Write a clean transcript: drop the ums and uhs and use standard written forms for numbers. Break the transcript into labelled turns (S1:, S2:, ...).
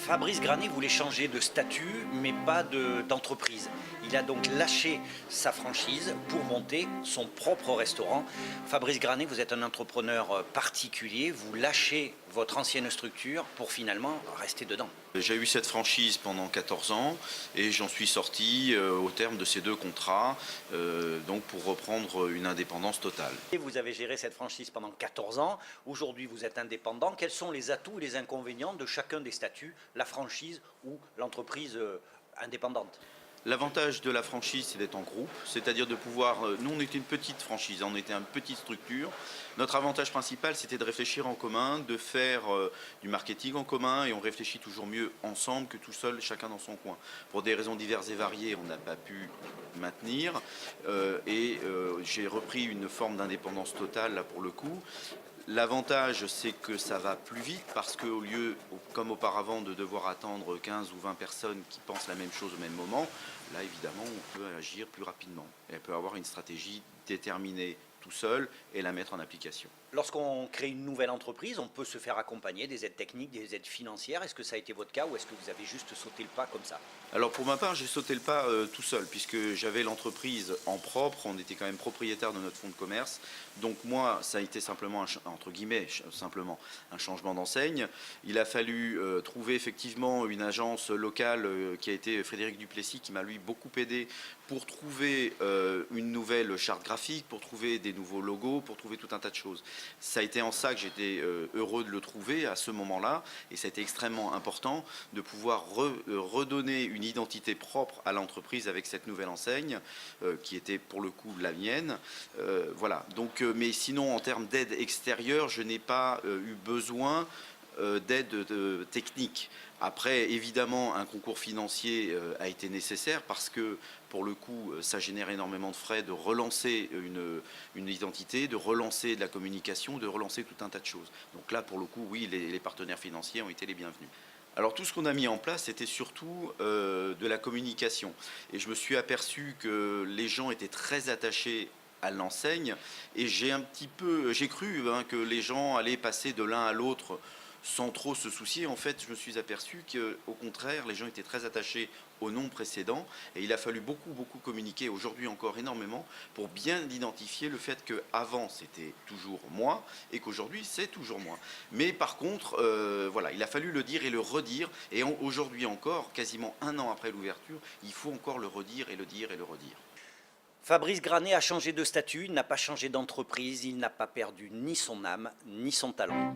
S1: Fabrice Granet voulait changer de statut, mais pas d'entreprise. Il a donc lâché sa franchise pour monter son propre restaurant. Fabrice Granet, vous êtes un entrepreneur particulier, vous lâchez votre ancienne structure pour finalement rester dedans.
S2: J'ai eu cette franchise pendant 14 ans et j'en suis sorti au terme de ces 2 contrats, donc pour reprendre une indépendance totale.
S1: Et vous avez géré cette franchise pendant 14 ans, aujourd'hui vous êtes indépendant. Quels sont les atouts et les inconvénients de chacun des statuts, la franchise ou l'entreprise indépendante ?
S2: L'avantage de la franchise, c'est d'être en groupe, c'est-à-dire de pouvoir... Nous, on était une petite franchise, on était une petite structure. Notre avantage principal, c'était de réfléchir en commun, de faire du marketing en commun, et on réfléchit toujours mieux ensemble que tout seul, chacun dans son coin. Pour des raisons diverses et variées, on n'a pas pu maintenir, j'ai repris une forme d'indépendance totale, là, pour le coup. L'avantage, c'est que ça va plus vite parce qu'au lieu, comme auparavant, de devoir attendre 15 ou 20 personnes qui pensent la même chose au même moment, là, évidemment, on peut agir plus rapidement. Et on peut avoir une stratégie déterminée tout seul et la mettre en application.
S1: Lorsqu'on crée une nouvelle entreprise, on peut se faire accompagner des aides techniques, des aides financières. Est-ce que ça a été votre cas ou est-ce que vous avez juste sauté le pas comme ça ?
S2: Alors pour ma part, j'ai sauté le pas tout seul puisque j'avais l'entreprise en propre, on était quand même propriétaire de notre fonds de commerce. Donc moi, ça a été simplement, entre guillemets, simplement un changement d'enseigne. Il a fallu trouver effectivement une agence locale qui a été Frédéric Duplessis qui m'a lui beaucoup aidé pour trouver une nouvelle charte graphique, pour trouver des nouveaux logos, pour trouver tout un tas de choses. Ça a été en ça que j'étais heureux de le trouver à ce moment-là et ça a été extrêmement important de pouvoir redonner une identité propre à l'entreprise avec cette nouvelle enseigne qui était pour le coup la mienne. Voilà. Donc, mais sinon en termes d'aide extérieure, je n'ai pas eu besoin d'aide technique. Après, évidemment, un concours financier a été nécessaire parce que, pour le coup, ça génère énormément de frais de relancer une identité, de relancer de la communication, de relancer tout un tas de choses. Donc là, pour le coup, oui, les partenaires financiers ont été les bienvenus. Alors tout ce qu'on a mis en place, c'était surtout de la communication. Et je me suis aperçu que les gens étaient très attachés à l'enseigne et j'ai cru que les gens allaient passer de l'un à l'autre sans trop se soucier. En fait, je me suis aperçu qu'au contraire, les gens étaient très attachés au nom précédent et il a fallu beaucoup communiquer, aujourd'hui encore énormément, pour bien identifier le fait qu'avant c'était toujours moi et qu'aujourd'hui c'est toujours moi. Mais par contre, voilà, il a fallu le dire et le redire et aujourd'hui encore, quasiment 1 an après l'ouverture, il faut encore le redire et le dire et le redire.
S1: Fabrice Granet a changé de statut, il n'a pas changé d'entreprise, il n'a pas perdu ni son âme ni son talent.